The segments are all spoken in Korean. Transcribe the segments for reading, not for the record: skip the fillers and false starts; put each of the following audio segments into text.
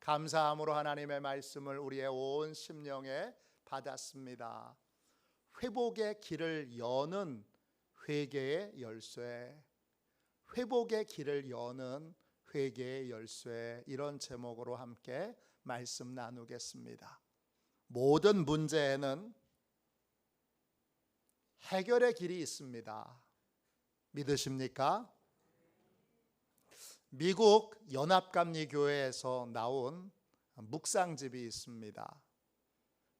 감사함으로 하나님의 말씀을 우리의 온 심령에 받았습니다. 회복의 길을 여는 회개의 열쇠, 회복의 길을 여는 회개의 열쇠, 이런 제목으로 함께 말씀 나누겠습니다. 모든 문제에는 해결의 길이 있습니다. 믿으십니까? 미국 연합감리교회에서 나온 묵상집이 있습니다.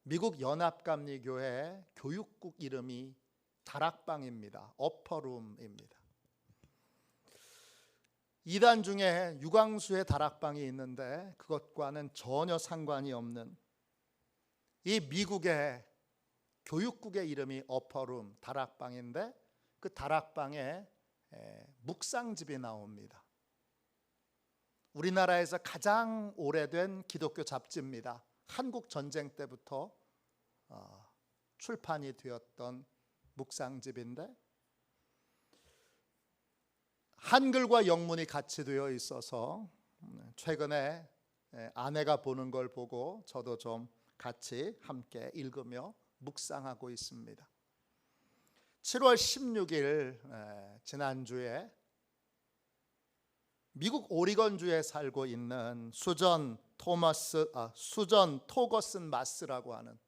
미국 연합감리교회 교육국 이름이 다락방입니다. 어퍼룸입니다. 2단 중에 유광수의 다락방이 있는데 그것과는 전혀 상관이 없는 이 미국의 교육국의 이름이 어퍼룸, 다락방인데 그 다락방에 묵상집이 나옵니다. 우리나라에서 가장 오래된 기독교 잡지입니다. 한국 전쟁 때부터 출판이 되었던 묵상집인데 한글과 영문이 같이 되어 있어서 최근에 아내가 보는 걸 보고 저도 좀 같이 함께 읽으며 묵상하고 있습니다. 7월 16일 지난주에 미국 오리건주에 살고 있는 수전 토거슨 마스라고 하는,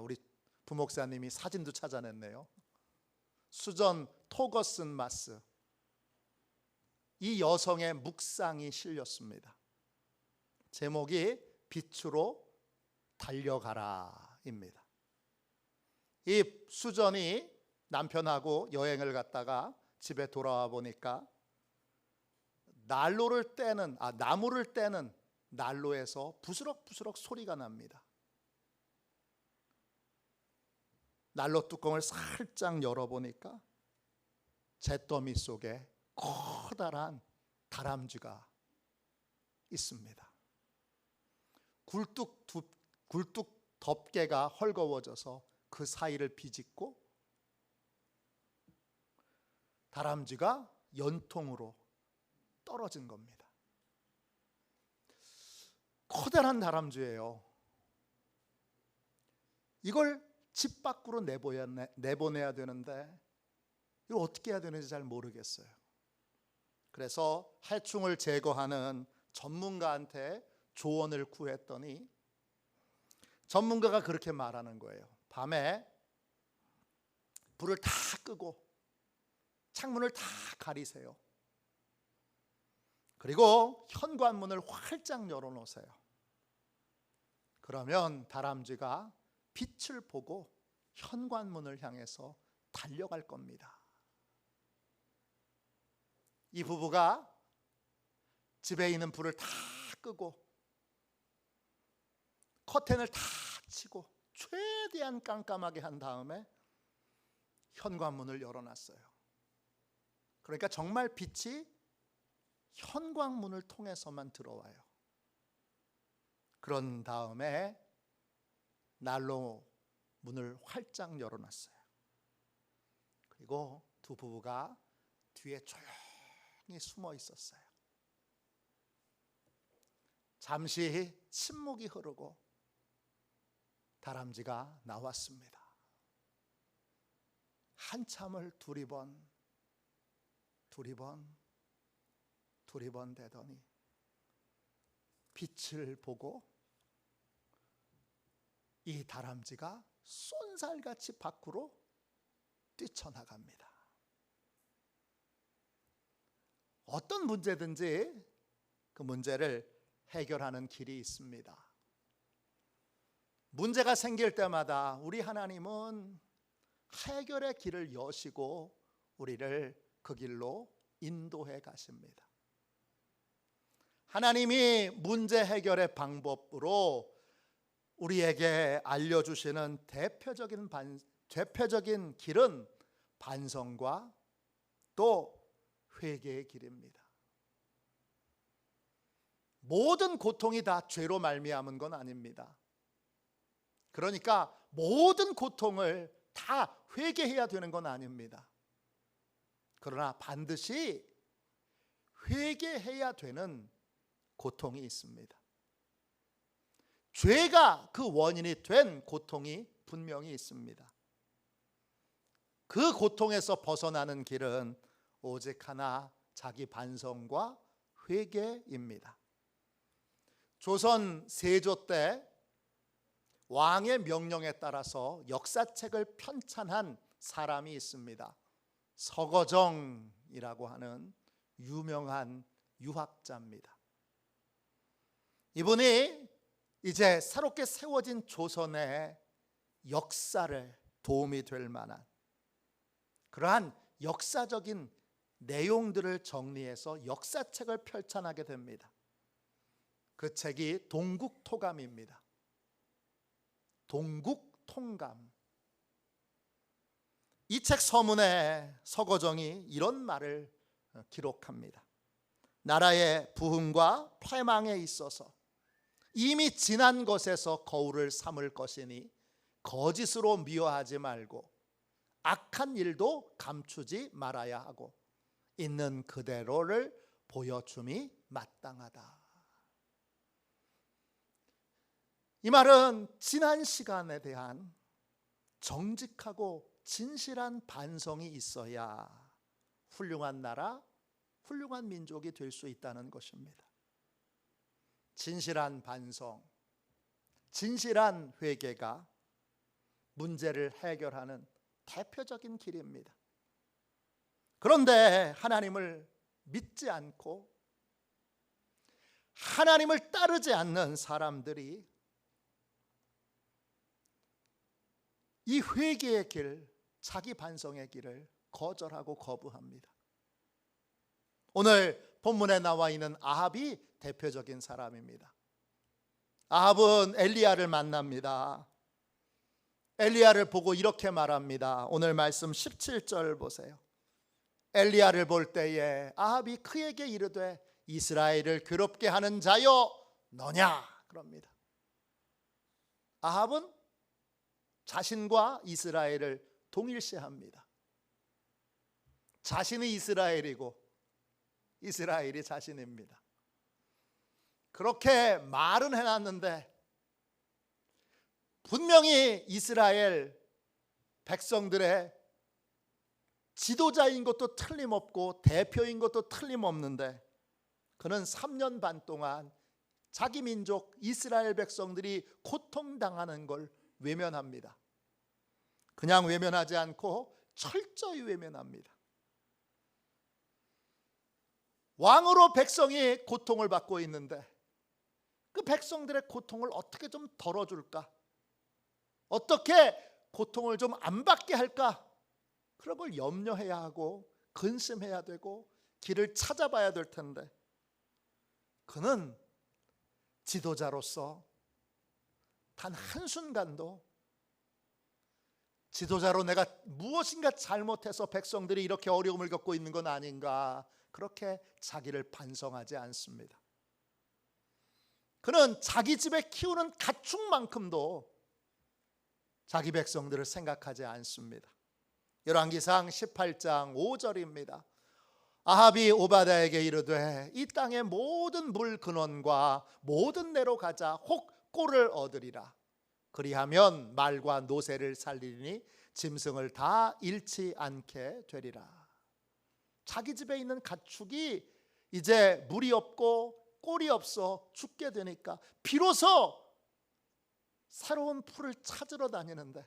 우리 부목사님이 사진도 찾아냈네요. 수전 토거슨 마스, 이 여성의 묵상이 실렸습니다. 제목이 빛으로 달려가라입니다. 이 수전이 남편하고 여행을 갔다가 집에 돌아와 보니까 나무를 떼는 난로에서 부스럭부스럭 소리가 납니다. 난로 뚜껑을 살짝 열어보니까 잿더미 속에 커다란 다람쥐가 있습니다. 굴뚝 덮개가 헐거워져서 그 사이를 비집고 다람쥐가 연통으로 떨어진 겁니다. 커다란 다람쥐예요. 이걸 집 밖으로 내보내야 되는데 이걸 어떻게 해야 되는지 잘 모르겠어요. 그래서 해충을 제거하는 전문가한테 조언을 구했더니 전문가가 그렇게 말하는 거예요. 밤에 불을 다 끄고 창문을 다 가리세요. 그리고 현관문을 활짝 열어놓으세요. 그러면 다람쥐가 빛을 보고 현관문을 향해서 달려갈 겁니다. 이 부부가 집에 있는 불을 다 끄고 커튼을 다 치고 최대한 깜깜하게 한 다음에 현관문을 열어놨어요. 그러니까 정말 빛이 현관문을 통해서만 들어와요. 그런 다음에 난로 문을 활짝 열어놨어요. 그리고 두 부부가 뒤에 조용히 숨어 있었어요. 잠시 침묵이 흐르고 다람쥐가 나왔습니다. 한참을 두리번 대더니 빛을 보고 이 다람쥐가 쏜살같이 밖으로 뛰쳐나갑니다. 어떤 문제든지 그 문제를 해결하는 길이 있습니다. 문제가 생길 때마다 우리 하나님은 해결의 길을 여시고 우리를 그 길로 인도해 가십니다. 하나님이 문제 해결의 방법으로 우리에게 알려주시는 대표적인 길은 반성과 또 회개의 길입니다. 모든 고통이 다 죄로 말미암은 건 아닙니다. 그러니까 모든 고통을 다 회개해야 되는 건 아닙니다. 그러나 반드시 회개해야 되는 고통이 있습니다. 죄가 그 원인이 된 고통이 분명히 있습니다. 그 고통에서 벗어나는 길은 오직 하나, 자기 반성과 회개입니다. 조선 세조 때 왕의 명령에 따라서 역사책을 편찬한 사람이 있습니다. 서거정이라고 하는 유명한 유학자입니다. 이분이 이제 새롭게 세워진 조선의 역사를 도움이 될 만한 그러한 역사적인 내용들을 정리해서 역사책을 편찬하게 됩니다. 그 책이 동국토감입니다. 동국통감. 이 책 서문에 서거정이 이런 말을 기록합니다. 나라의 부흥과 패망에 있어서 이미 지난 것에서 거울을 삼을 것이니 거짓으로 미워하지 말고 악한 일도 감추지 말아야 하고 있는 그대로를 보여줌이 마땅하다. 이 말은 지난 시간에 대한 정직하고 진실한 반성이 있어야 훌륭한 나라, 훌륭한 민족이 될 수 있다는 것입니다. 진실한 반성, 진실한 회개가 문제를 해결하는 대표적인 길입니다. 그런데 하나님을 믿지 않고 하나님을 따르지 않는 사람들이 이 회개의 길, 자기 반성의 길을 거절하고 거부합니다. 오늘 본문에 나와 있는 아합이 대표적인 사람입니다. 아합은 엘리야를 만납니다. 엘리야를 보고 이렇게 말합니다. 오늘 말씀 17절 보세요. 엘리야를 볼 때에 아합이 그에게 이르되 이스라엘을 괴롭게 하는 자여 너냐 그럽니다. 아합은 자신과 이스라엘을 동일시합니다. 자신이 이스라엘이고 이스라엘이 자신입니다. 그렇게 말은 해놨는데 분명히 이스라엘 백성들의 지도자인 것도 틀림없고 대표인 것도 틀림없는데 그는 3년 반 동안 자기 민족 이스라엘 백성들이 고통당하는 걸 외면합니다. 그냥 외면하지 않고 철저히 외면합니다. 왕으로 백성이 고통을 받고 있는데 그 백성들의 고통을 어떻게 좀 덜어줄까? 어떻게 고통을 좀 안 받게 할까? 그런 걸 염려해야 하고 근심해야 되고 길을 찾아봐야 될 텐데 그는 지도자로서 단 한순간도 지도자로 내가 무엇인가 잘못해서 백성들이 이렇게 어려움을 겪고 있는 건 아닌가 그렇게 자기를 반성하지 않습니다. 그는 자기 집에 키우는 가축만큼도 자기 백성들을 생각하지 않습니다. 열왕기상 18장 5절입니다. 아합이 오바댜에게 이르되 이 땅의 모든 물 근원과 모든 내로 가자 혹 꼴을 얻으리라. 그리하면 말과 노새를 살리니 짐승을 다 잃지 않게 되리라. 자기 집에 있는 가축이 이제 물이 없고 꼴이 없어 죽게 되니까 비로소 새로운 풀을 찾으러 다니는데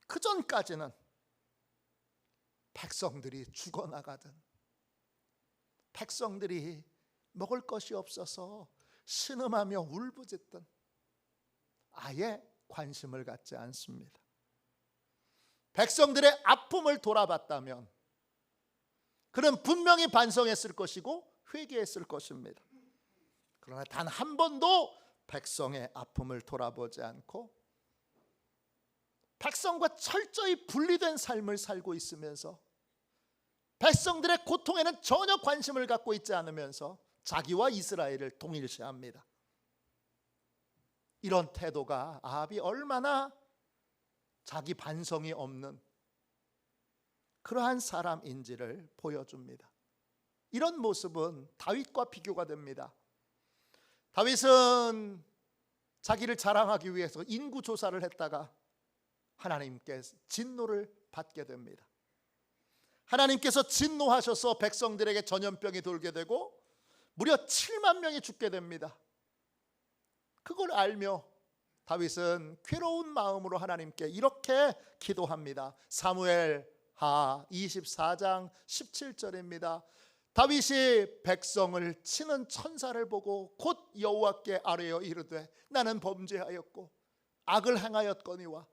그 전까지는 백성들이 죽어나가든 백성들이 먹을 것이 없어서 신음하며 울부짖든 아예 관심을 갖지 않습니다. 백성들의 아픔을 돌아봤다면 그는 분명히 반성했을 것이고 회개했을 것입니다. 그러나 단 한 번도 백성의 아픔을 돌아보지 않고 백성과 철저히 분리된 삶을 살고 있으면서 백성들의 고통에는 전혀 관심을 갖고 있지 않으면서 자기와 이스라엘을 동일시합니다. 이런 태도가 아합이 얼마나 자기 반성이 없는 그러한 사람인지를 보여줍니다. 이런 모습은 다윗과 비교가 됩니다. 다윗은 자기를 자랑하기 위해서 인구 조사를 했다가 하나님께 진노를 받게 됩니다. 하나님께서 진노하셔서 백성들에게 전염병이 돌게 되고 무려 7만 명이 죽게 됩니다. 그걸 알며 다윗은 괴로운 마음으로 하나님께 이렇게 기도합니다. 사무엘하 24장 17절입니다. 다윗이 백성을 치는 천사를 보고 곧 여호와께 아뢰어 이르되 나는 범죄하였고 악을 행하였거니와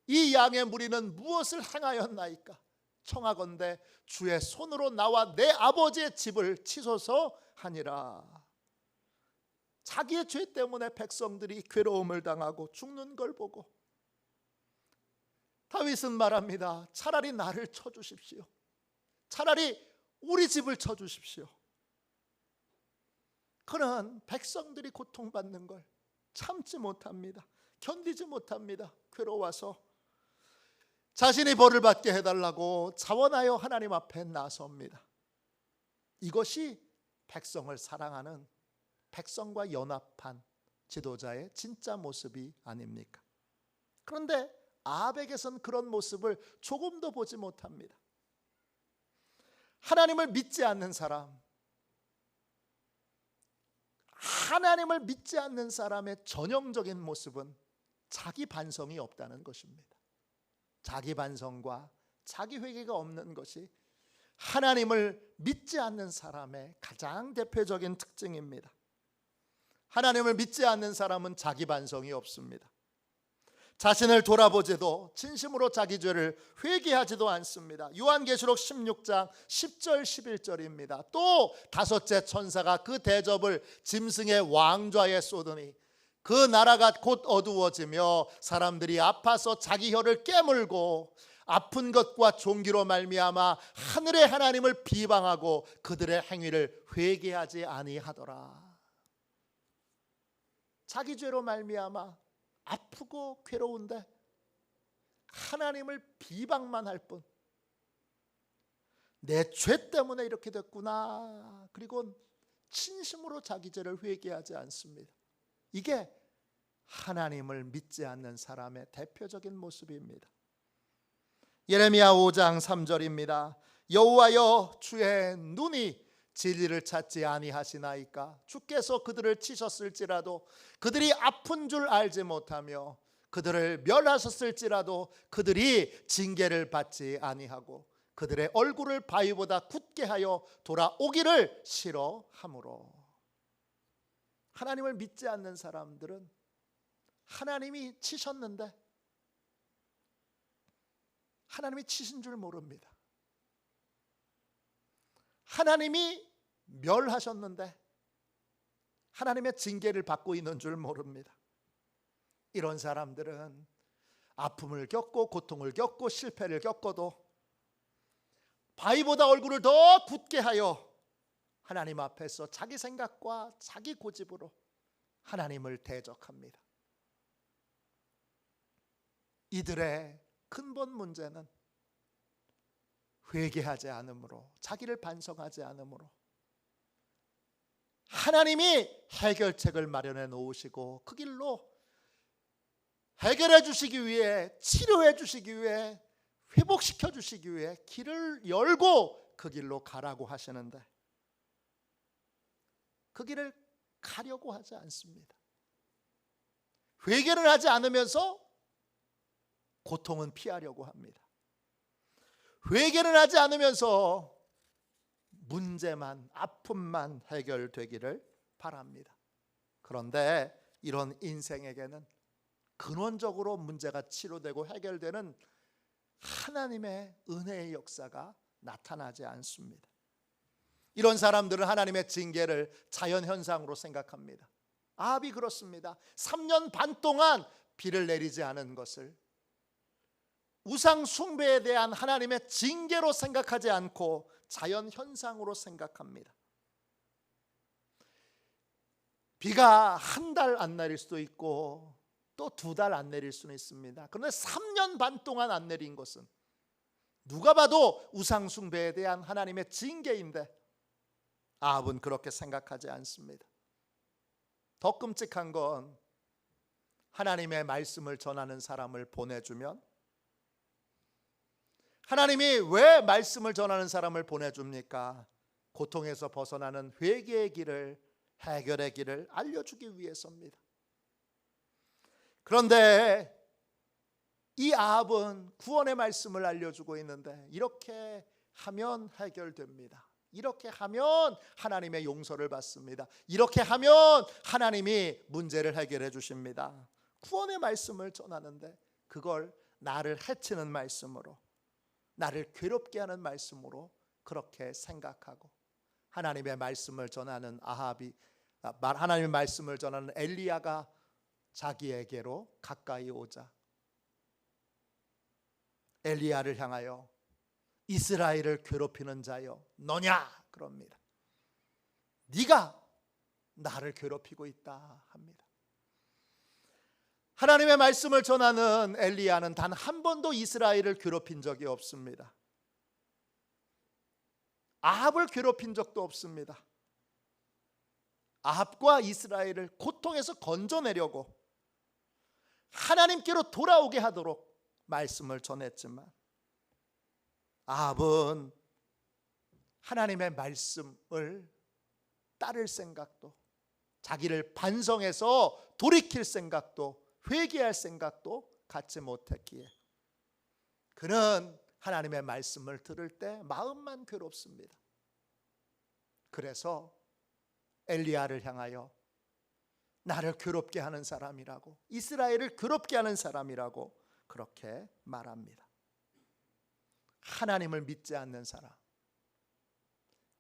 이 양의 무리는 무엇을 행하였나이까? 청하건대 주의 손으로 나와 내 아버지의 집을 치소서 하니라. 자기의 죄 때문에 백성들이 괴로움을 당하고 죽는 걸 보고 다윗은 말합니다. 차라리 나를 쳐주십시오. 차라리 우리 집을 쳐주십시오. 그는 백성들이 고통받는 걸 참지 못합니다. 견디지 못합니다. 괴로워서 자신이 벌을 받게 해달라고 자원하여 하나님 앞에 나섭니다. 이것이 백성을 사랑하는, 백성과 연합한 지도자의 진짜 모습이 아닙니까? 그런데 아합에게선 그런 모습을 조금도 보지 못합니다. 하나님을 믿지 않는 사람, 하나님을 믿지 않는 사람의 전형적인 모습은 자기 반성이 없다는 것입니다. 자기 반성과 자기 회개가 없는 것이 하나님을 믿지 않는 사람의 가장 대표적인 특징입니다. 하나님을 믿지 않는 사람은 자기 반성이 없습니다. 자신을 돌아보지도 진심으로 자기 죄를 회개하지도 않습니다. 요한계시록 16장 10절 11절입니다. 또 다섯째 천사가 그 대접을 짐승의 왕좌에 쏟으니 그 나라가 곧 어두워지며 사람들이 아파서 자기 혀를 깨물고 아픈 것과 종기로 말미암아 하늘의 하나님을 비방하고 그들의 행위를 회개하지 아니하더라. 자기 죄로 말미암아 아프고 괴로운데 하나님을 비방만 할 뿐, 내 죄 때문에 이렇게 됐구나, 그리고 진심으로 자기 죄를 회개하지 않습니다. 이게 하나님을 믿지 않는 사람의 대표적인 모습입니다. 예레미야 5장 3절입니다. 여호와여 주의 눈이 진리를 찾지 아니하시나이까? 주께서 그들을 치셨을지라도 그들이 아픈 줄 알지 못하며 그들을 멸하셨을지라도 그들이 징계를 받지 아니하고 그들의 얼굴을 바위보다 굳게 하여 돌아오기를 싫어하므로. 하나님을 믿지 않는 사람들은 하나님이 치셨는데 하나님이 치신 줄 모릅니다. 하나님이 멸하셨는데 하나님의 징계를 받고 있는 줄 모릅니다. 이런 사람들은 아픔을 겪고 고통을 겪고 실패를 겪어도 바위보다 얼굴을 더 굳게 하여 하나님 앞에서 자기 생각과 자기 고집으로 하나님을 대적합니다. 이들의 근본 문제는 회개하지 않으므로, 자기를 반성하지 않으므로 하나님이 해결책을 마련해 놓으시고 그 길로 해결해 주시기 위해, 치료해 주시기 위해, 회복시켜 주시기 위해 길을 열고 그 길로 가라고 하시는데 그 길을 가려고 하지 않습니다. 회개를 하지 않으면서 고통은 피하려고 합니다. 회개를 하지 않으면서 문제만, 아픔만 해결되기를 바랍니다. 그런데 이런 인생에게는 근원적으로 문제가 치료되고 해결되는 하나님의 은혜의 역사가 나타나지 않습니다. 이런 사람들은 하나님의 징계를 자연현상으로 생각합니다. 아합이 그렇습니다. 3년 반 동안 비를 내리지 않은 것을 우상 숭배에 대한 하나님의 징계로 생각하지 않고 자연현상으로 생각합니다. 비가 한 달 안 내릴 수도 있고 또 2달 안 내릴 수는 있습니다. 그런데 3년 반 동안 안 내린 것은 누가 봐도 우상 숭배에 대한 하나님의 징계인데 아합은 그렇게 생각하지 않습니다. 더 끔찍한 건 하나님의 말씀을 전하는 사람을 보내주면, 하나님이 왜 말씀을 전하는 사람을 보내줍니까? 고통에서 벗어나는 회개의 길을, 해결의 길을 알려주기 위해서입니다. 그런데 이 아합은 구원의 말씀을 알려주고 있는데, 이렇게 하면 해결됩니다. 이렇게 하면 하나님의 용서를 받습니다. 이렇게 하면 하나님이 문제를 해결해 주십니다. 구원의 말씀을 전하는데 그걸 나를 해치는 말씀으로, 나를 괴롭게 하는 말씀으로 그렇게 생각하고, 하나님의 말씀을 전하는 하나님의 말씀을 전하는 엘리야가 자기에게로 가까이 오자 엘리야를 향하여 이스라엘을 괴롭히는 자여 너냐 그럽니다. 네가 나를 괴롭히고 있다 합니다. 하나님의 말씀을 전하는 엘리야는 단 한 번도 이스라엘을 괴롭힌 적이 없습니다. 아합을 괴롭힌 적도 없습니다. 아합과 이스라엘을 고통에서 건져내려고 하나님께로 돌아오게 하도록 말씀을 전했지만, 아합은 하나님의 말씀을 따를 생각도, 자기를 반성해서 돌이킬 생각도, 회개할 생각도 갖지 못했기에 그는 하나님의 말씀을 들을 때 마음만 괴롭습니다. 그래서 엘리야를 향하여 나를 괴롭게 하는 사람이라고, 이스라엘을 괴롭게 하는 사람이라고 그렇게 말합니다. 하나님을 믿지 않는 사람,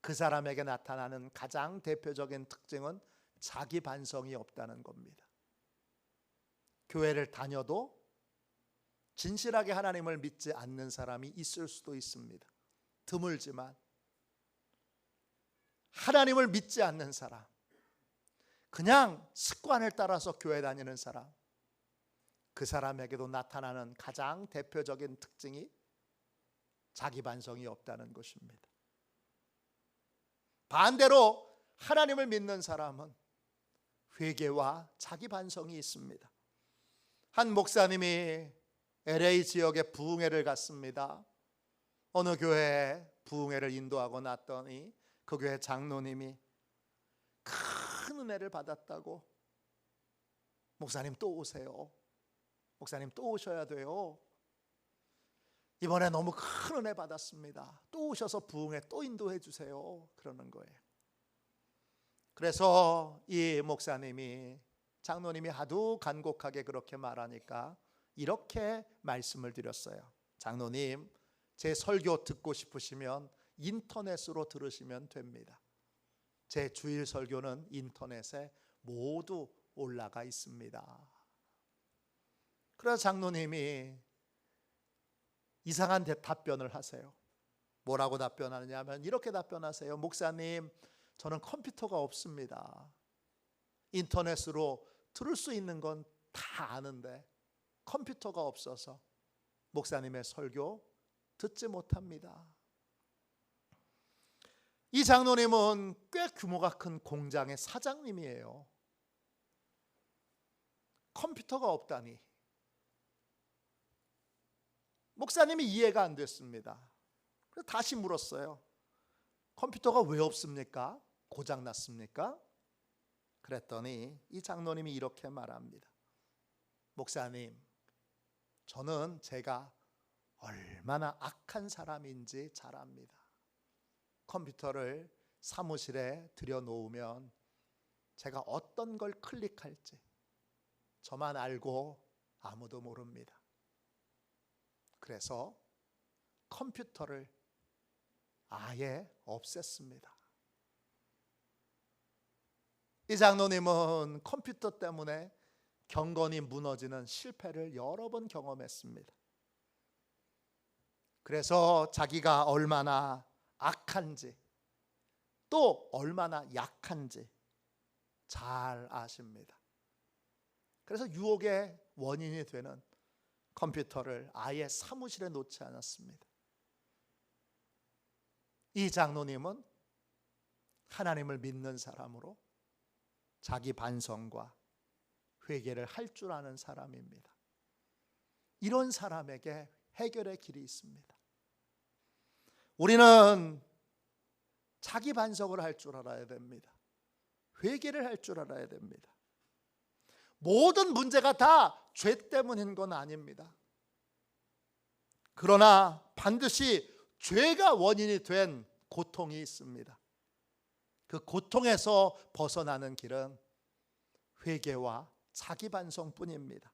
그 사람에게 나타나는 가장 대표적인 특징은 자기 반성이 없다는 겁니다. 교회를 다녀도 진실하게 하나님을 믿지 않는 사람이 있을 수도 있습니다. 드물지만 하나님을 믿지 않는 사람, 그냥 습관을 따라서 교회 다니는 사람, 그 사람에게도 나타나는 가장 대표적인 특징이 자기 반성이 없다는 것입니다. 반대로 하나님을 믿는 사람은 회개와 자기 반성이 있습니다. 한 목사님이 LA 지역에 부흥회를 갔습니다. 어느 교회에 부흥회를 인도하고 났더니 그 교회 장로님이 큰 은혜를 받았다고, 목사님 또 오세요, 목사님 또 오셔야 돼요, 이번에 너무 큰 은혜 받았습니다, 또 오셔서 부흥회 또 인도해 주세요, 그러는 거예요. 그래서 이 목사님이, 장로님이 하도 간곡하게 그렇게 말하니까 이렇게 말씀을 드렸어요. 장로님, 제 설교 듣고 싶으시면 인터넷으로 들으시면 됩니다. 제 주일 설교는 인터넷에 모두 올라가 있습니다. 그래서 장로님이 이상한 답변을 하세요. 뭐라고 답변하느냐면 이렇게 답변하세요. 목사님, 저는 컴퓨터가 없습니다. 인터넷으로 들을 수 있는 건 다 아는데 컴퓨터가 없어서 목사님의 설교 듣지 못합니다. 이 장로님은 꽤 규모가 큰 공장의 사장님이에요. 컴퓨터가 없다니. 목사님이 이해가 안 됐습니다. 그래서 다시 물었어요. 컴퓨터가 왜 없습니까? 고장 났습니까? 그랬더니 이 장로님이 이렇게 말합니다. 목사님, 저는 제가 얼마나 악한 사람인지 잘 압니다. 컴퓨터를 사무실에 들여놓으면 제가 어떤 걸 클릭할지 저만 알고 아무도 모릅니다. 그래서 컴퓨터를 아예 없앴습니다. 이 장로님은 컴퓨터 때문에 경건이 무너지는 실패를 여러 번 경험했습니다. 그래서 자기가 얼마나 악한지, 또 얼마나 약한지 잘 아십니다. 그래서 유혹의 원인이 되는 컴퓨터를 아예 사무실에 놓지 않았습니다. 이 장로님은 하나님을 믿는 사람으로 자기 반성과 회개를 할 줄 아는 사람입니다. 이런 사람에게 해결의 길이 있습니다. 우리는 자기 반성을 할 줄 알아야 됩니다. 회개를 할 줄 알아야 됩니다. 모든 문제가 다 죄 때문인 건 아닙니다. 그러나 반드시 죄가 원인이 된 고통이 있습니다. 그 고통에서 벗어나는 길은 회개와 자기 반성뿐입니다.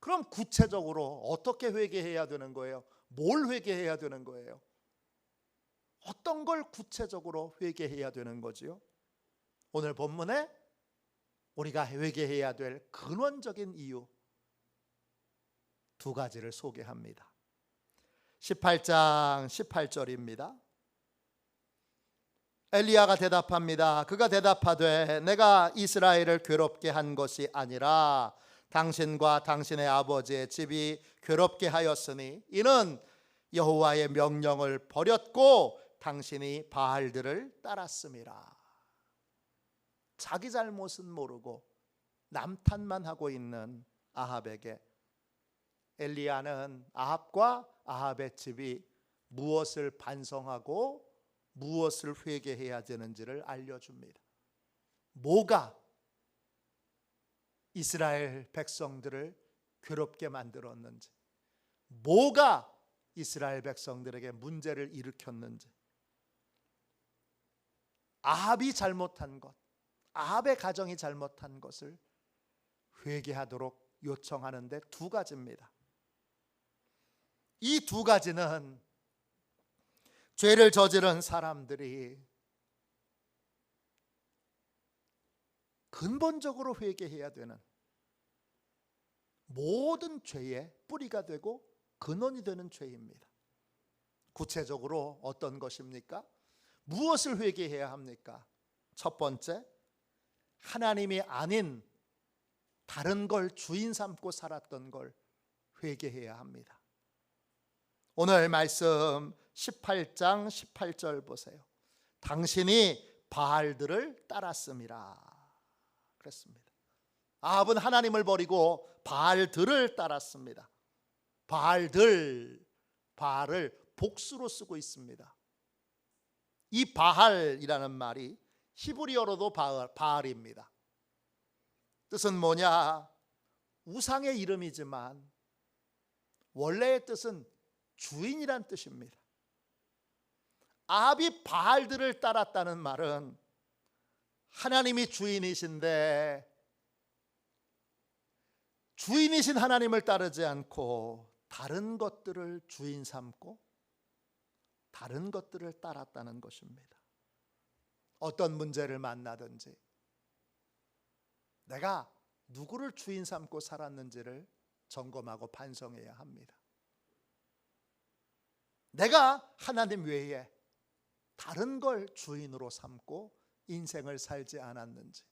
그럼 구체적으로 어떻게 회개해야 되는 거예요? 뭘 회개해야 되는 거예요? 어떤 걸 구체적으로 회개해야 되는 거지요? 오늘 본문에 우리가 회개해야 될 근원적인 이유 두 가지를 소개합니다. 18장 18절입니다. 엘리야가 대답합니다. 그가 대답하되 내가 이스라엘을 괴롭게 한 것이 아니라 당신과 당신의 아버지의 집이 괴롭게 하였으니 이는 여호와의 명령을 버렸고 당신이 바알들을 따랐음이라. 자기 잘못은 모르고 남 탓만 하고 있는 아합에게 엘리야는 아합과 아합의 집이 무엇을 반성하고 무엇을 회개해야 되는지를 알려줍니다. 뭐가 이스라엘 백성들을 괴롭게 만들었는지, 뭐가 이스라엘 백성들에게 문제를 일으켰는지, 아합이 잘못한 것, 아합의 가정이 잘못한 것을 회개하도록 요청하는데 두 가지입니다. 이 두 가지는 죄를 저지른 사람들이 근본적으로 회개해야 되는 모든 죄의 뿌리가 되고 근원이 되는 죄입니다. 구체적으로 어떤 것입니까? 무엇을 회개해야 합니까? 첫 번째, 하나님이 아닌 다른 걸 주인 삼고 살았던 걸 회개해야 합니다. 오늘 말씀 18장 18절 보세요. 당신이 바알들을 따랐음이라 그랬습니다. 아합은 하나님을 버리고 바알들을 따랐습니다. 바알들, 바알을 복수로 쓰고 있습니다. 이 바알이라는 말이 히브리어로도 바알입니다. 뜻은 뭐냐? 우상의 이름이지만 원래의 뜻은 주인이란 뜻입니다. 아합이 바알들을 따랐다는 말은 하나님이 주인이신데 주인이신 하나님을 따르지 않고 다른 것들을 주인 삼고 다른 것들을 따랐다는 것입니다. 어떤 문제를 만나든지 내가 누구를 주인 삼고 살았는지를 점검하고 반성해야 합니다. 내가 하나님 외에 다른 걸 주인으로 삼고 인생을 살지 않았는지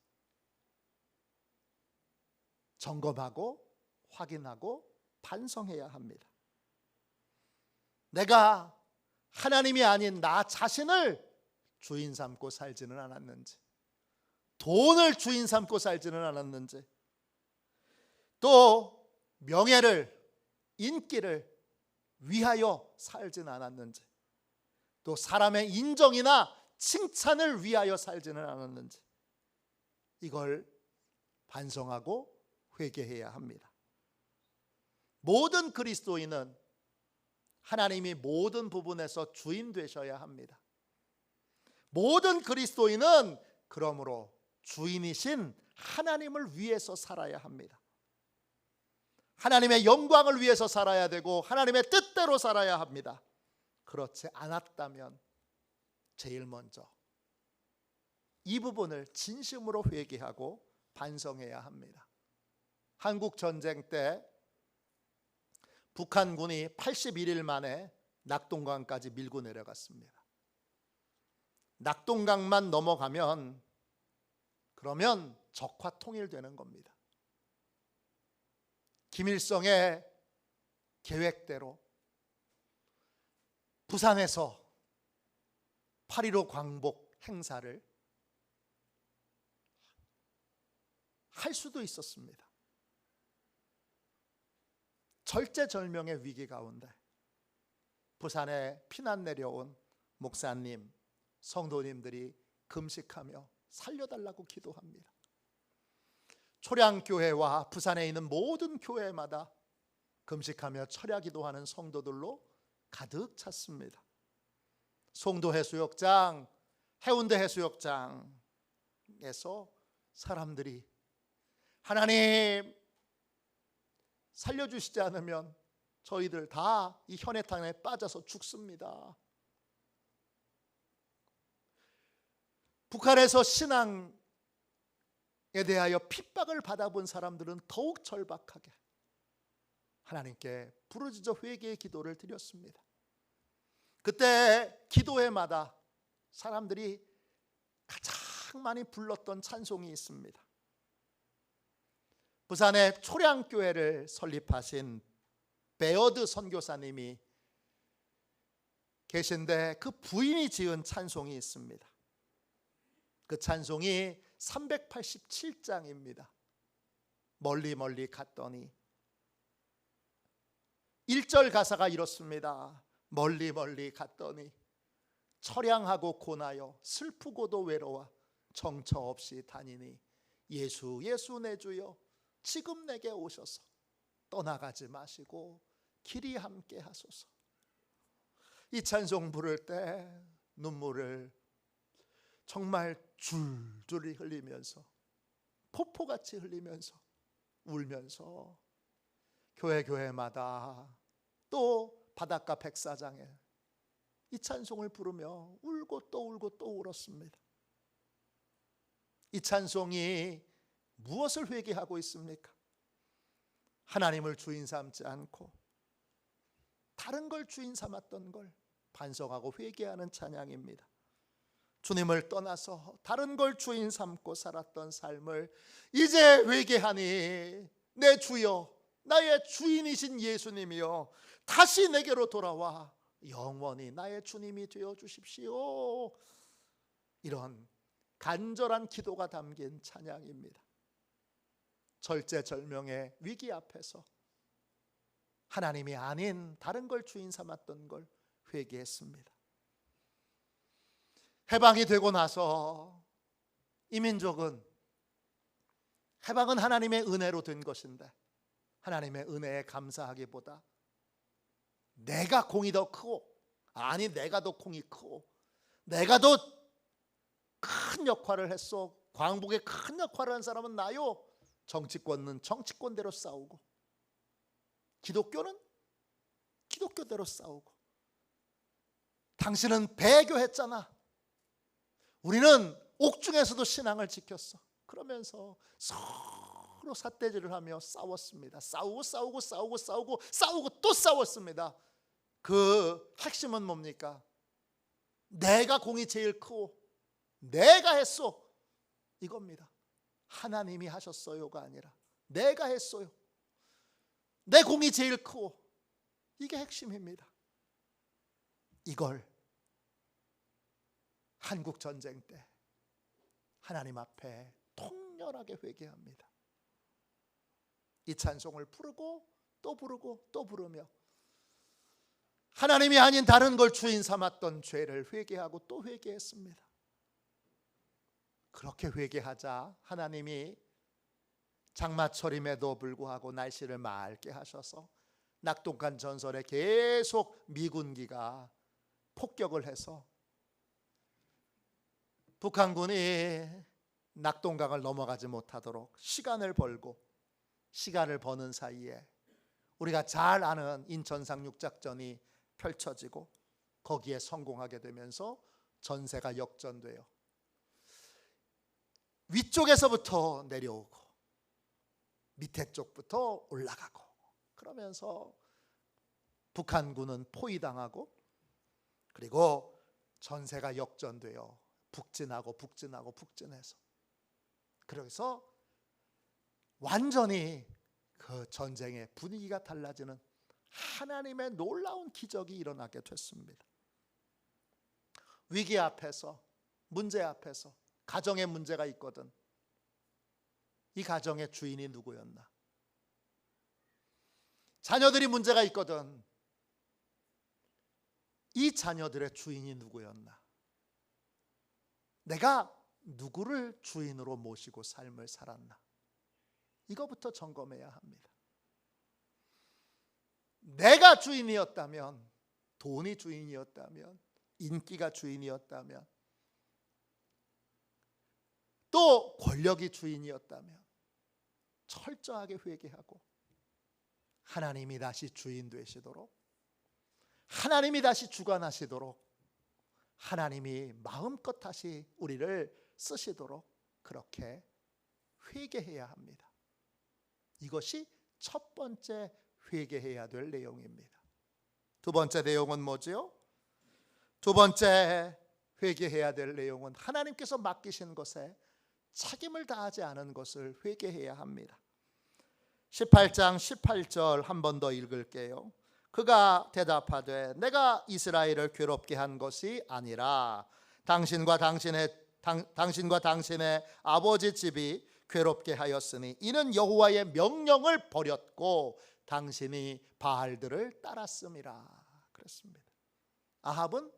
점검하고 확인하고 반성해야 합니다. 내가 하나님이 아닌 나 자신을 주인 삼고 살지는 않았는지, 돈을 주인 삼고 살지는 않았는지, 또 명예를, 인기를 위하여 살지는 않았는지, 또 사람의 인정이나 칭찬을 위하여 살지는 않았는지, 이걸 반성하고 회개해야 합니다. 모든 그리스도인은 하나님이 모든 부분에서 주인 되셔야 합니다. 모든 그리스도인은 그러므로 주인이신 하나님을 위해서 살아야 합니다. 하나님의 영광을 위해서 살아야 되고 하나님의 뜻대로 살아야 합니다. 그렇지 않았다면 제일 먼저 이 부분을 진심으로 회개하고 반성해야 합니다. 한국 전쟁 때 북한군이 81일 만에 낙동강까지 밀고 내려갔습니다. 낙동강만 넘어가면 그러면 적화 통일되는 겁니다. 김일성의 계획대로 부산에서 8.15 광복 행사를 할 수도 있었습니다. 절제절명의 위기 가운데 부산에 피난 내려온 목사님, 성도님들이 금식하며 살려달라고 기도합니다. 초량교회와 부산에 있는 모든 교회마다 금식하며 철야 기도하는 성도들로 가득 찼습니다. 송도 해수욕장, 해운대 해수욕장에서 사람들이 하나님 살려주시지 않으면 저희들 다 이 현해탄에 빠져서 죽습니다. 북한에서 신앙에 대하여 핍박을 받아본 사람들은 더욱 절박하게 하나님께 부르짖어 회개의 기도를 드렸습니다. 그때 기도회마다 사람들이 가장 많이 불렀던 찬송이 있습니다. 부산에 초량교회를 설립하신 베어드 선교사님이 계신데 그 부인이 지은 찬송이 있습니다. 그 찬송이 387장입니다. 멀리 멀리 갔더니 1절 가사가 이렇습니다. 멀리 멀리 갔더니 처량하고 고나여 슬프고도 외로워 정처 없이 다니니 예수 예수 내 주여 지금 내게 오셔서 떠나가지 마시고 길이 함께 하소서. 이 찬송 부를 때 눈물을 정말 줄줄이 흘리면서 폭포같이 흘리면서 울면서 교회마다 또 바닷가 백사장에 이 찬송을 부르며 울고 또 울고 또 울었습니다. 이 찬송이 무엇을 회개하고 있습니까? 하나님을 주인 삼지 않고 다른 걸 주인 삼았던 걸 반성하고 회개하는 찬양입니다. 주님을 떠나서 다른 걸 주인 삼고 살았던 삶을 이제 회개하니 내 주여 나의 주인이신 예수님이여 다시 내게로 돌아와 영원히 나의 주님이 되어 주십시오. 이런 간절한 기도가 담긴 찬양입니다. 절제절명의 위기 앞에서 하나님이 아닌 다른 걸 주인 삼았던 걸 회개했습니다. 해방이 되고 나서 이 민족은 해방은 하나님의 은혜로 된 것인데 하나님의 은혜에 감사하기보다 내가 공이 더 크고 아니 내가 더 공이 크고 내가 더 큰 역할을 했어. 광복에 큰 역할을 한 사람은 나요. 정치권은 정치권대로 싸우고 기독교는 기독교대로 싸우고 당신은 배교했잖아. 우리는 옥중에서도 신앙을 지켰어. 그러면서 서로 삿대질을 하며 싸웠습니다. 싸우고 또 싸웠습니다. 그 핵심은 뭡니까? 내가 공이 제일 크고 내가 했어 이겁니다. 하나님이 하셨어요가 아니라 내가 했어요. 내 공이 제일 크고 이게 핵심입니다. 이걸 한국 전쟁 때 하나님 앞에 통렬하게 회개합니다. 이 찬송을 부르고 또 부르고 또 부르며 하나님이 아닌 다른 걸 주인 삼았던 죄를 회개하고 또 회개했습니다. 그렇게 회개하자 하나님이 장마철임에도 불구하고 날씨를 맑게 하셔서 낙동강 전선에 계속 미군기가 폭격을 해서 북한군이 낙동강을 넘어가지 못하도록 시간을 버는 사이에 우리가 잘 아는 인천 상륙작전이 펼쳐지고 거기에 성공하게 되면서 전세가 역전돼요. 위쪽에서부터 내려오고 밑에 쪽부터 올라가고 그러면서 북한군은 포위당하고 그리고 전세가 역전되어 북진해서 그래서 완전히 그 전쟁의 분위기가 달라지는 하나님의 놀라운 기적이 일어나게 됐습니다. 위기 앞에서 문제 앞에서 가정에 문제가 있거든 이 가정의 주인이 누구였나? 자녀들이 문제가 있거든. 이 자녀들의 주인이 누구였나? 내가 누구를 주인으로 모시고 삶을 살았나? 이거부터 점검해야 합니다. 내가 주인이었다면, 돈이 주인이었다면, 인기가 주인이었다면, 또 권력이 주인이었다면 철저하게 회개하고 하나님이 다시 주인 되시도록, 하나님이 다시 주관하시도록, 하나님이 마음껏 다시 우리를 쓰시도록 그렇게 회개해야 합니다. 이것이 첫 번째 회개해야 될 내용입니다. 두 번째 내용은 뭐지요? 두 번째 회개해야 될 내용은 하나님께서 맡기신 것에 책임을 다하지 않은 것을 회개해야 합니다. 18장 18절 한 번 더 읽을게요. 그가 대답하되 내가 이스라엘을 괴롭게 한 것이 아니라 당신과 당신의 아버지 집이 괴롭게 하였으니 이는 여호와의 명령을 버렸고 당신이 바알들을 따랐음이라. 그렇습니다. 아합은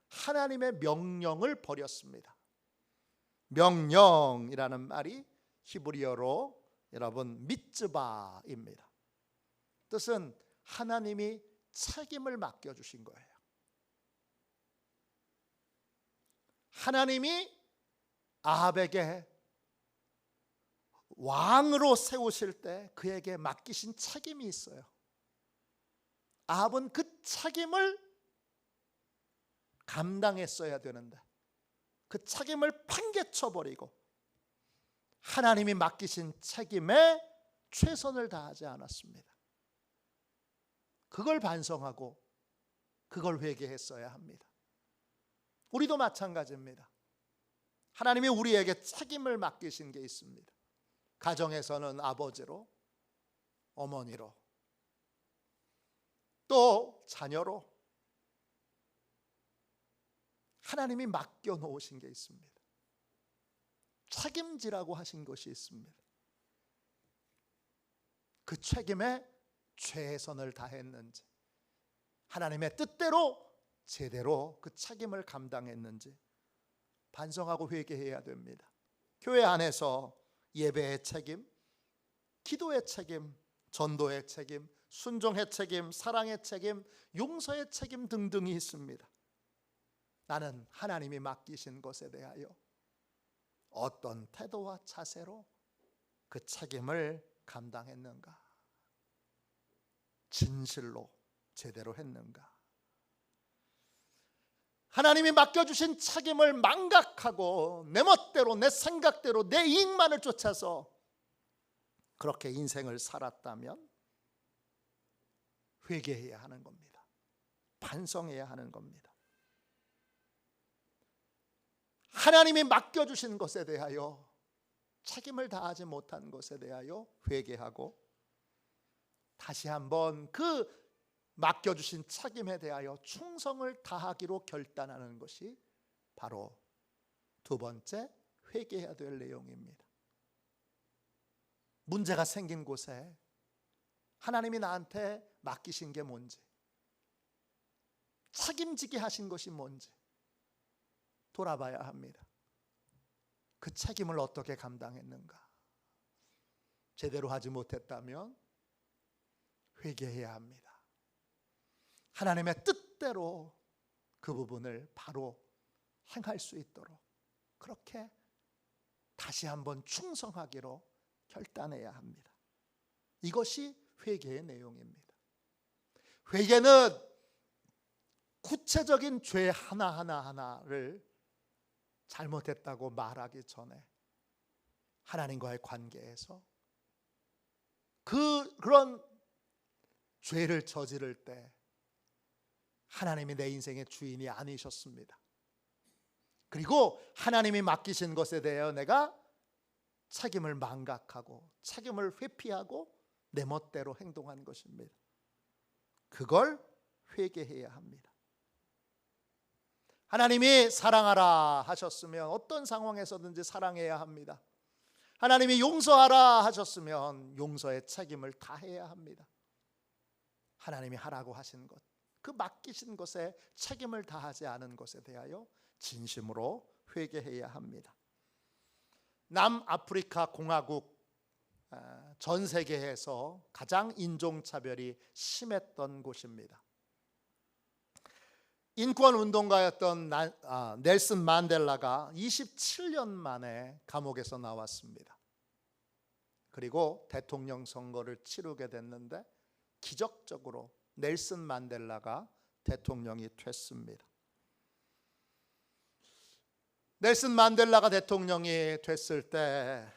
하나님의 명령을 버렸습니다. 명령이라는 말이 히브리어로 여러분 미츠바입니다. 뜻은 하나님이 책임을 맡겨주신 거예요. 하나님이 아합에게 왕으로 세우실 때 그에게 맡기신 책임이 있어요. 아합은 그 책임을 감당했어야 되는데 그 책임을 판개쳐버리고 하나님이 맡기신 책임에 최선을 다하지 않았습니다. 그걸 반성하고 그걸 회개했어야 합니다. 우리도 마찬가지입니다. 하나님이 우리에게 책임을 맡기신 게 있습니다. 가정에서는 아버지로, 어머니로, 또 자녀로 하나님이 맡겨놓으신 게 있습니다. 책임지라고 하신 것이 있습니다. 그 책임에 최선을 다했는지, 하나님의 뜻대로 제대로 그 책임을 감당했는지 반성하고 회개해야 됩니다. 교회 안에서 예배의 책임, 기도의 책임, 전도의 책임, 순종의 책임, 사랑의 책임, 용서의 책임 등등이 있습니다. 나는 하나님이 맡기신 것에 대하여 어떤 태도와 자세로 그 책임을 감당했는가? 진실로 제대로 했는가? 하나님이 맡겨주신 책임을 망각하고 내 멋대로, 내 생각대로, 내 이익만을 쫓아서 그렇게 인생을 살았다면 회개해야 하는 겁니다. 반성해야 하는 겁니다. 하나님이 맡겨주신 것에 대하여 책임을 다하지 못한 것에 대하여 회개하고 다시 한번 그 맡겨주신 책임에 대하여 충성을 다하기로 결단하는 것이 바로 두 번째 회개해야 될 내용입니다. 문제가 생긴 곳에 하나님이 나한테 맡기신 게 뭔지, 책임지게 하신 것이 뭔지 돌아봐야 합니다. 그 책임을 어떻게 감당했는가? 제대로 하지 못했다면 회개해야 합니다. 하나님의 뜻대로 그 부분을 바로 행할 수 있도록 그렇게 다시 한번 충성하기로 결단해야 합니다. 이것이 회개의 내용입니다. 회개는 구체적인 죄 하나하나를 잘못했다고 말하기 전에 하나님과의 관계에서 그런 죄를 저지를 때 하나님이 내 인생의 주인이 아니셨습니다. 그리고 하나님이 맡기신 것에 대하여 내가 책임을 망각하고 책임을 회피하고 내 멋대로 행동한 것입니다. 그걸 회개해야 합니다. 하나님이 사랑하라 하셨으면 어떤 상황에서든지 사랑해야 합니다. 하나님이 용서하라 하셨으면 용서의 책임을 다해야 합니다. 하나님이 하라고 하신 것, 그 맡기신 것에 책임을 다하지 않은 것에 대하여 진심으로 회개해야 합니다. 남아프리카 공화국, 전 세계에서 가장 인종차별이 심했던 곳입니다. 인권운동가였던 넬슨 만델라가 27년 만에 감옥에서 나왔습니다. 그리고 대통령 선거를 치르게 됐는데 기적적으로 넬슨 만델라가 대통령이 됐습니다. 넬슨 만델라가 대통령이 됐을 때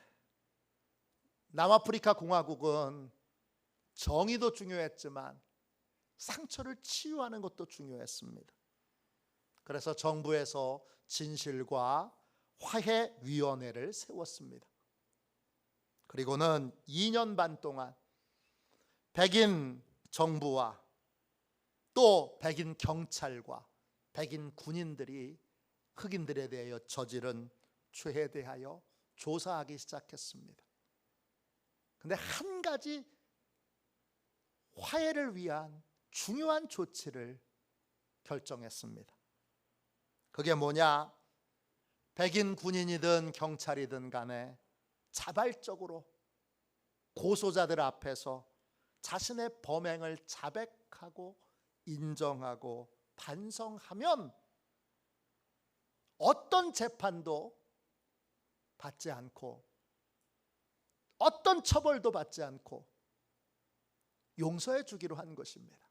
남아프리카 공화국은 정의도 중요했지만 상처를 치유하는 것도 중요했습니다. 그래서 정부에서 진실과 화해위원회를 세웠습니다. 그리고는 2년 반 동안 백인 정부와 또 백인 경찰과 백인 군인들이 흑인들에 대하여 저지른 죄에 대하여 조사하기 시작했습니다. 근데 한 가지 화해를 위한 중요한 조치를 결정했습니다. 그게 뭐냐? 백인 군인이든 경찰이든 간에 자발적으로 고소자들 앞에서 자신의 범행을 자백하고 인정하고 반성하면 어떤 재판도 받지 않고 어떤 처벌도 받지 않고 용서해 주기로 한 것입니다.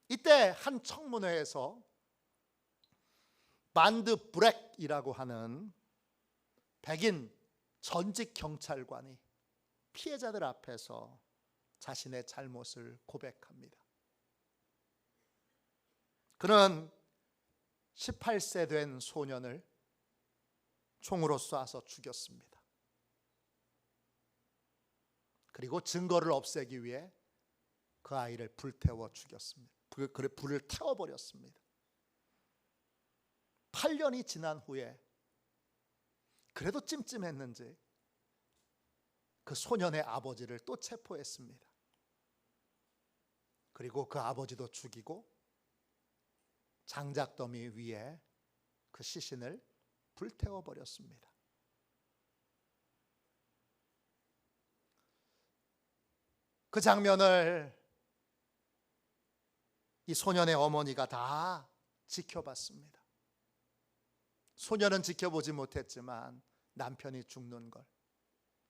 이때 한 청문회에서 반드 브렉이라고 하는 백인 전직 경찰관이 피해자들 앞에서 자신의 잘못을 고백합니다. 그는 18세 된 소년을 총으로 쏴서 죽였습니다. 그리고 증거를 없애기 위해 그 아이를 불태워 죽였습니다. 불을 태워버렸습니다. 8년이 지난 후에 그래도 찜찜했는지 그 소년의 아버지를 또 체포했습니다. 그리고 그 아버지도 죽이고 장작더미 위에 그 시신을 불태워버렸습니다. 그 장면을 이 소년의 어머니가 다 지켜봤습니다. 소년은 지켜보지 못했지만 남편이 죽는 걸,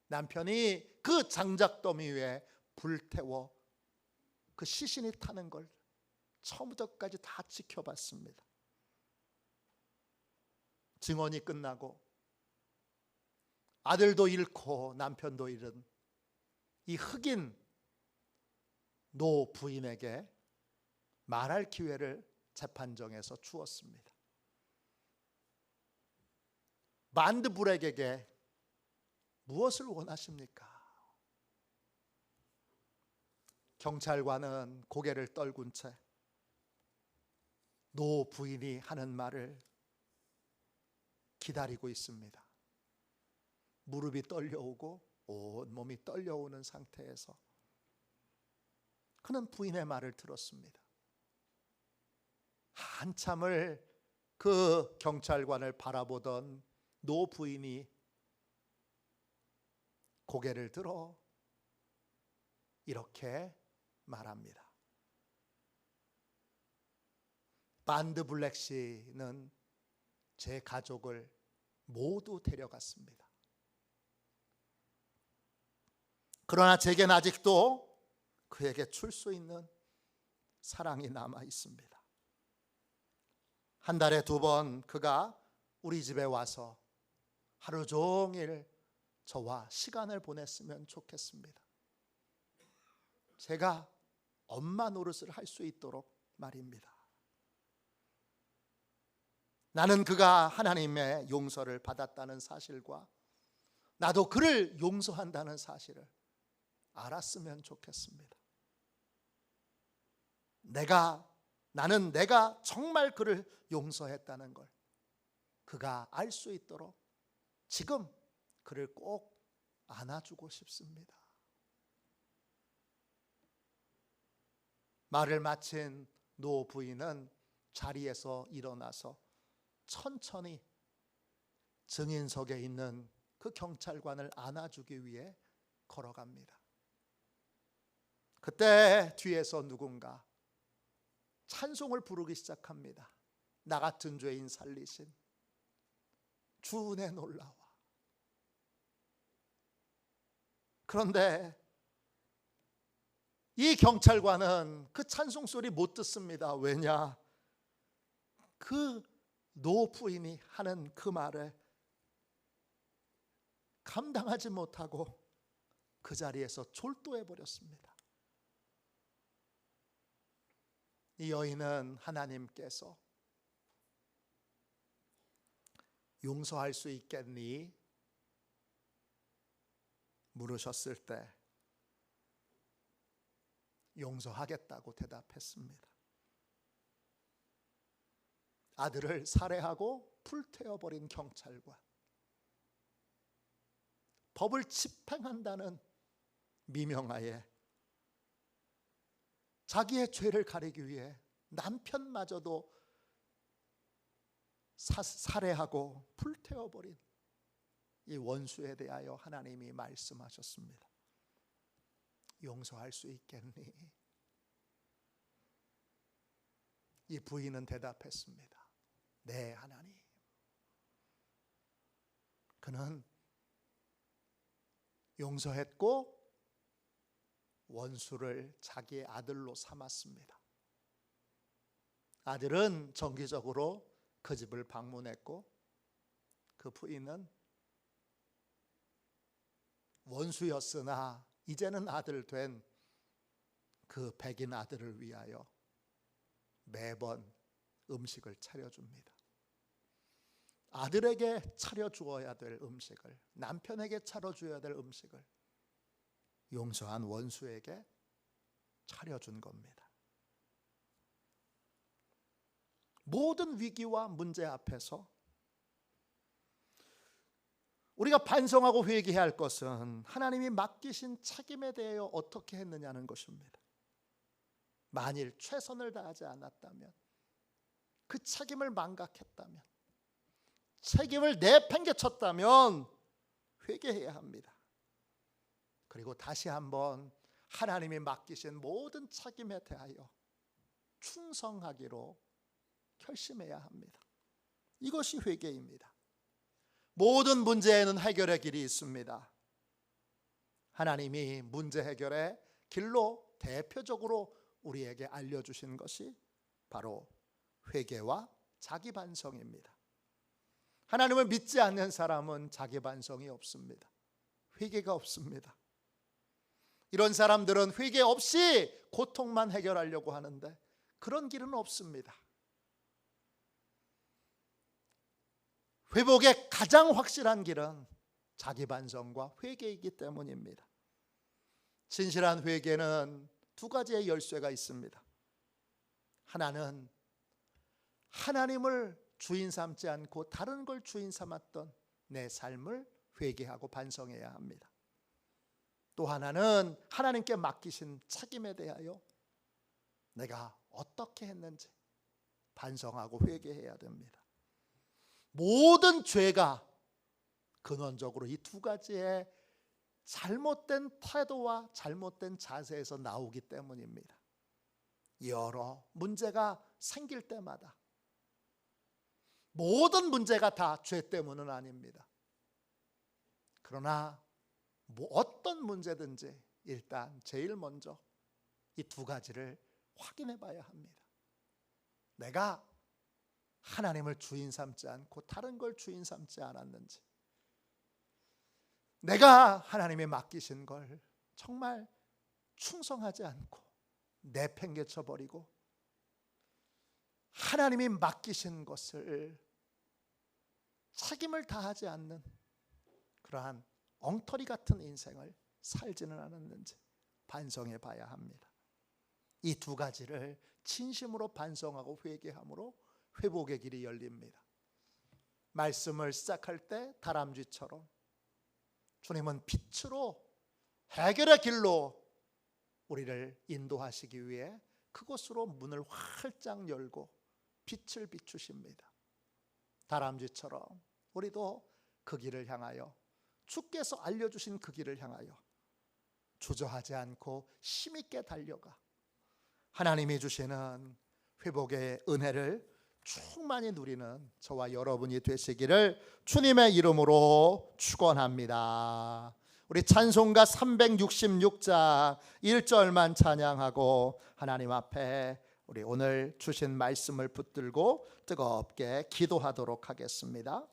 남편이 그 장작더미 위에 불태워 그 시신이 타는 걸 처음부터 끝까지 다 지켜봤습니다. 증언이 끝나고 아들도 잃고 남편도 잃은 이 흑인 노 부인에게 말할 기회를 재판정에서 주었습니다. 반드 브렉에게 무엇을 원하십니까? 경찰관은 고개를 떨군 채 노 부인이 하는 말을 기다리고 있습니다. 무릎이 떨려오고 온몸이 떨려오는 상태에서 그는 부인의 말을 들었습니다. 한참을 그 경찰관을 바라보던 노 부인이 고개를 들어 이렇게 말합니다. 반드 블랙 씨는 제 가족을 모두 데려갔습니다. 그러나 제겐 아직도 그에게 줄 수 있는 사랑이 남아 있습니다. 한 달에 2번 그가 우리 집에 와서 하루 종일 저와 시간을 보냈으면 좋겠습니다. 제가 엄마 노릇을 할 수 있도록 말입니다. 나는 그가 하나님의 용서를 받았다는 사실과 나도 그를 용서한다는 사실을 알았으면 좋겠습니다. 나는 내가 정말 그를 용서했다는 걸 그가 알 수 있도록 지금 그를 꼭 안아주고 싶습니다. 말을 마친 노 부인은 자리에서 일어나서 천천히 증인석에 있는 그 경찰관을 안아주기 위해 걸어갑니다. 그때 뒤에서 누군가 찬송을 부르기 시작합니다. 나 같은 죄인 살리신 주 은혜 놀라워. 그런데 이 경찰관은 그 찬송 소리 못 듣습니다. 왜냐? 그 노 부인이 하는 그 말에 감당하지 못하고 그 자리에서 졸도해 버렸습니다. 이 여인은 하나님께서 용서할 수 있겠니? 물으셨을 때 용서하겠다고 대답했습니다. 아들을 살해하고 불태워버린 경찰관, 법을 집행한다는 미명하에 자기의 죄를 가리기 위해 남편마저도 살해하고 불태워버린 이 원수에 대하여 하나님이 말씀하셨습니다. 용서할 수 있겠니? 이 부인은 대답했습니다. 네, 하나님. 그는 용서했고 원수를 자기의 아들로 삼았습니다. 아들은 정기적으로 그 집을 방문했고 그 부인은 원수였으나 이제는 아들 된 그 백인 아들을 위하여 매번 음식을 차려줍니다. 아들에게 차려주어야 될 음식을, 남편에게 차려줘야 될 음식을 용서한 원수에게 차려준 겁니다. 모든 위기와 문제 앞에서 우리가 반성하고 회개해야 할 것은 하나님이 맡기신 책임에 대하여 어떻게 했느냐는 것입니다. 만일 최선을 다하지 않았다면, 그 책임을 망각했다면, 책임을 내팽개쳤다면 회개해야 합니다. 그리고 다시 한번 하나님이 맡기신 모든 책임에 대하여 충성하기로 결심해야 합니다. 이것이 회개입니다. 모든 문제에는 해결의 길이 있습니다. 하나님이 문제 해결의 길로 대표적으로 우리에게 알려주신 것이 바로 회개와 자기 반성입니다. 하나님을 믿지 않는 사람은 자기 반성이 없습니다. 회개가 없습니다. 이런 사람들은 회개 없이 고통만 해결하려고 하는데 그런 길은 없습니다. 회복의 가장 확실한 길은 자기 반성과 회개이기 때문입니다. 진실한 회개는 두 가지의 열쇠가 있습니다. 하나는 하나님을 주인 삼지 않고 다른 걸 주인 삼았던 내 삶을 회개하고 반성해야 합니다. 또 하나는 하나님께 맡기신 책임에 대하여 내가 어떻게 했는지 반성하고 회개해야 됩니다. 모든 죄가 근원적으로 이 두 가지의 잘못된 태도와 잘못된 자세에서 나오기 때문입니다. 여러 문제가 생길 때마다 모든 문제가 다 죄 때문은 아닙니다. 그러나 어떤 문제든지 일단 제일 먼저 이 두 가지를 확인해 봐야 합니다. 내가 하나님을 주인 삼지 않고 다른 걸 주인 삼지 않았는지, 내가 하나님의 맡기신 걸 정말 충성하지 않고 내팽개쳐 버리고 하나님이 맡기신 것을 책임을 다하지 않는 그러한 엉터리 같은 인생을 살지는 않았는지 반성해 봐야 합니다. 이 두 가지를 진심으로 반성하고 회개함으로 회복의 길이 열립니다. 말씀을 시작할 때 다람쥐처럼 주님은 빛으로 해결의 길로 우리를 인도하시기 위해 그곳으로 문을 활짝 열고 빛을 비추십니다. 다람쥐처럼 우리도 그 길을 향하여, 주께서 알려주신 그 길을 향하여 주저하지 않고 힘있게 달려가 하나님이 주시는 회복의 은혜를 충만히 누리는 저와 여러분이 되시기를 주님의 이름으로 축원합니다. 우리 찬송가 366장 1절만 찬양하고 하나님 앞에 우리 오늘 주신 말씀을 붙들고 뜨겁게 기도하도록 하겠습니다.